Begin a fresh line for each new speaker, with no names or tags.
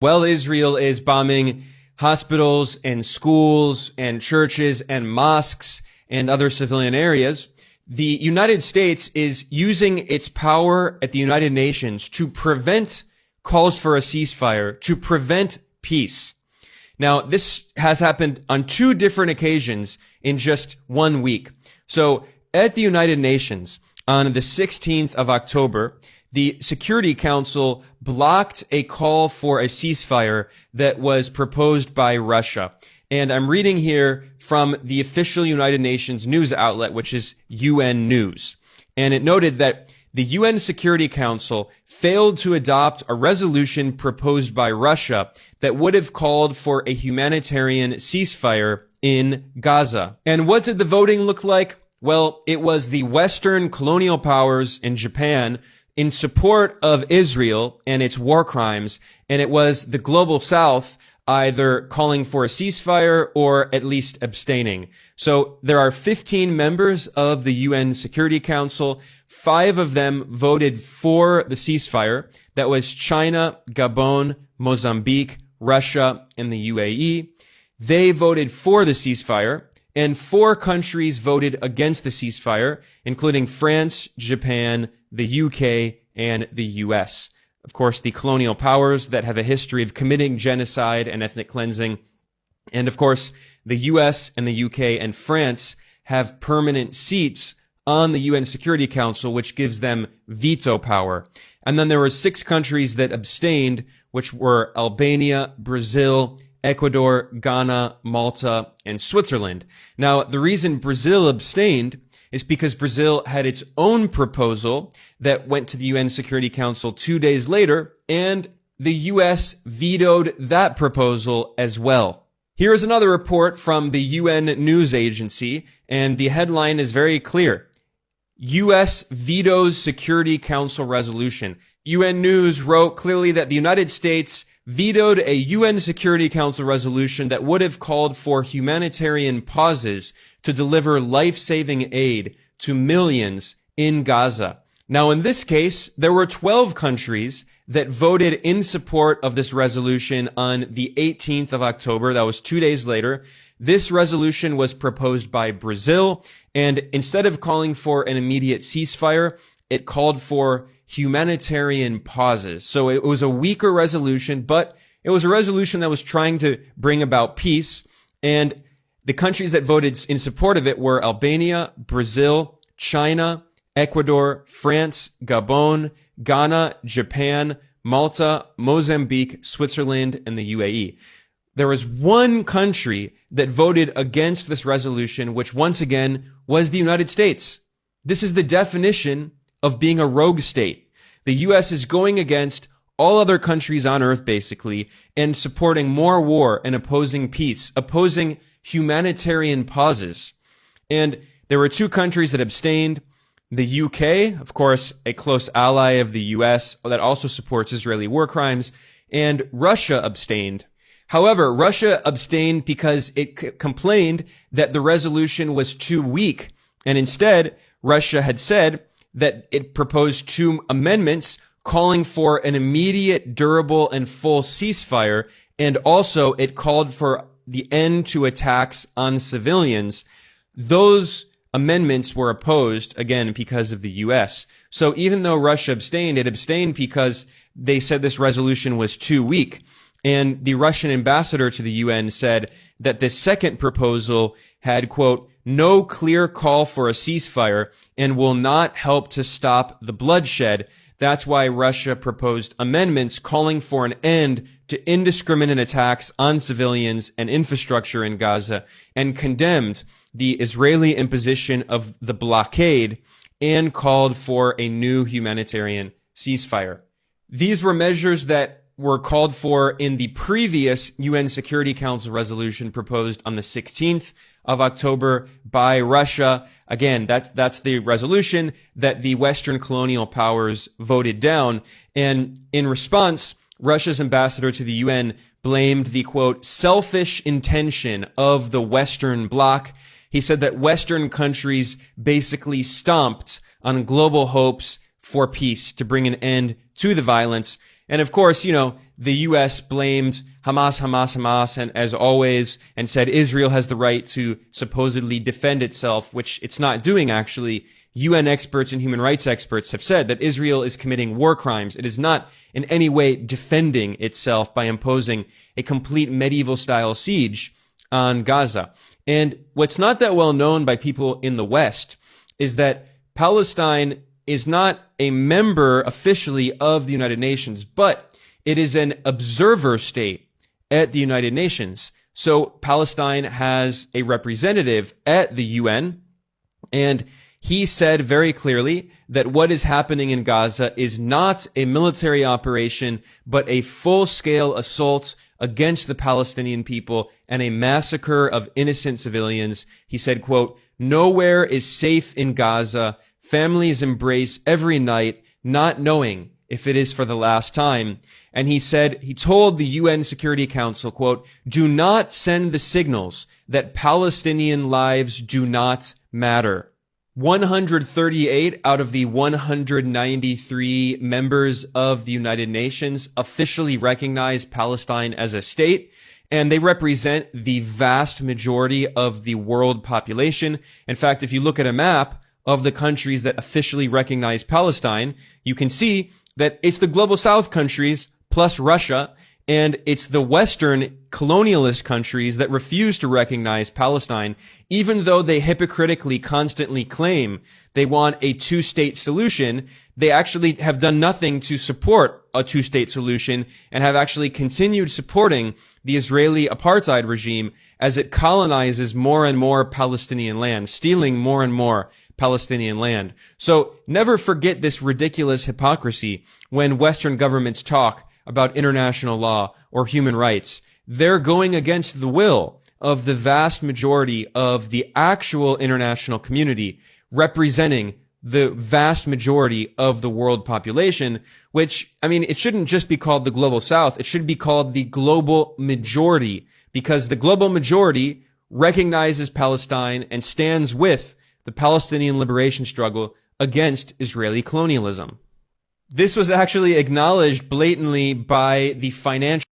While Israel is bombing hospitals and schools and churches and mosques and other civilian areas, the United States is using its power at the United Nations to prevent calls for a ceasefire, to prevent peace. Now, this has happened on 2 different occasions in just 1 week. So at the United Nations on the 16th of October, the Security Council blocked a call for a ceasefire that was proposed by Russia. And I'm reading here from the official United Nations news outlet, which is UN News. And it noted that the UN Security Council failed to adopt a resolution proposed by Russia that would have called for a humanitarian ceasefire in Gaza. And what did the voting look like? Well, it was the Western colonial powers in Japan in support of Israel and its war crimes, and it was the global South either calling for a ceasefire or at least abstaining. So there are 15 members of the UN Security Council. 5 of them voted for the ceasefire. That was China, Gabon, Mozambique, Russia, and the UAE. They voted for the ceasefire, and 4 countries voted against the ceasefire, including France, Japan, the UK, and the US. Of course, the colonial powers that have a history of committing genocide and ethnic cleansing. And of course, the US and the UK and France have permanent seats on the UN Security Council, which gives them veto power. And then there were 6 countries that abstained, which were Albania, Brazil, Ecuador, Ghana, Malta, and Switzerland. Now, the reason Brazil abstained is because Brazil had its own proposal that went to the UN Security Council 2 days later, and the US vetoed that proposal as well. Here is another report from the UN news agency, and the headline is very clear. US vetoes Security Council resolution. UN News wrote clearly that the United States vetoed a UN Security Council resolution that would have called for humanitarian pauses to deliver life-saving aid to millions in Gaza. Now, in this case, there were 12 countries that voted in support of this resolution on the 18th of October. That was 2 days later. This resolution was proposed by Brazil, and instead of calling for an immediate ceasefire, it called for humanitarian pauses. So it was a weaker resolution, but it was a resolution that was trying to bring about peace. And the countries that voted in support of it were Albania, Brazil, China, Ecuador, France, Gabon, Ghana, Japan, Malta, Mozambique, Switzerland, and the UAE. There was 1 country that voted against this resolution, which once again was the United States. This is the definition of being a rogue state. The U.S. is going against all other countries on earth, basically, and supporting more war and opposing peace, opposing humanitarian pauses. And there were 2 countries that abstained. The UK, of course, a close ally of the US that also supports Israeli war crimes, and Russia abstained. However, Russia abstained because it complained that the resolution was too weak, and instead, Russia had said that it proposed 2 amendments calling for an immediate, durable, and full ceasefire, and also it called for the end to attacks on civilians. Those amendments were opposed, again, because of the U.S. So even though Russia abstained, it abstained because they said this resolution was too weak. And the Russian ambassador to the UN said that the second proposal had, quote, no clear call for a ceasefire and will not help to stop the bloodshed. That's why Russia proposed amendments calling for an end to indiscriminate attacks on civilians and infrastructure in Gaza, and condemned the Israeli imposition of the blockade and called for a new humanitarian ceasefire. These were measures that were called for in the previous UN Security Council resolution proposed on the 16th of October by Russia. Again, that's the resolution that the Western colonial powers voted down. And in response, Russia's ambassador to the UN blamed the, quote, selfish intention of the Western bloc. He said that Western countries basically stomped on global hopes for peace to bring an end to the violence. And of course, the U.S. blamed Hamas, and as always, and said Israel has the right to supposedly defend itself, which it's not doing actually. UN experts and human rights experts have said that Israel is committing war crimes. It is not in any way defending itself by imposing a complete medieval-style siege on Gaza. And what's not that well known by people in the West is that Palestine is not a member officially of the United Nations, but it is an observer state at the United Nations. So Palestine has a representative at the UN, and he said very clearly that what is happening in Gaza is not a military operation, but a full-scale assault against the Palestinian people and a massacre of innocent civilians. He said, quote, "Nowhere is safe in Gaza. Families embrace every night, not knowing if it is for the last time." And he told the UN Security Council, quote, "Do not send the signals that Palestinian lives do not matter." 138 out of the 193 members of the United Nations officially recognize Palestine as a state, and they represent the vast majority of the world population. In fact, if you look at a map of the countries that officially recognize Palestine, you can see that it's the global south countries plus Russia, and it's the Western colonialist countries that refuse to recognize Palestine, even though they hypocritically constantly claim they want a two-state solution. They actually have done nothing to support a two-state solution and have actually continued supporting the Israeli apartheid regime as it colonizes more and more Palestinian land, stealing more and more Palestinian land. So never forget this ridiculous hypocrisy when Western governments talk about international law or human rights. They're going against the will of the vast majority of the actual international community, representing the vast majority of the world population, which, it shouldn't just be called the global south. It should be called the global majority, because the global majority recognizes Palestine and stands with the Palestinian liberation struggle against Israeli colonialism. This was actually acknowledged blatantly by the financial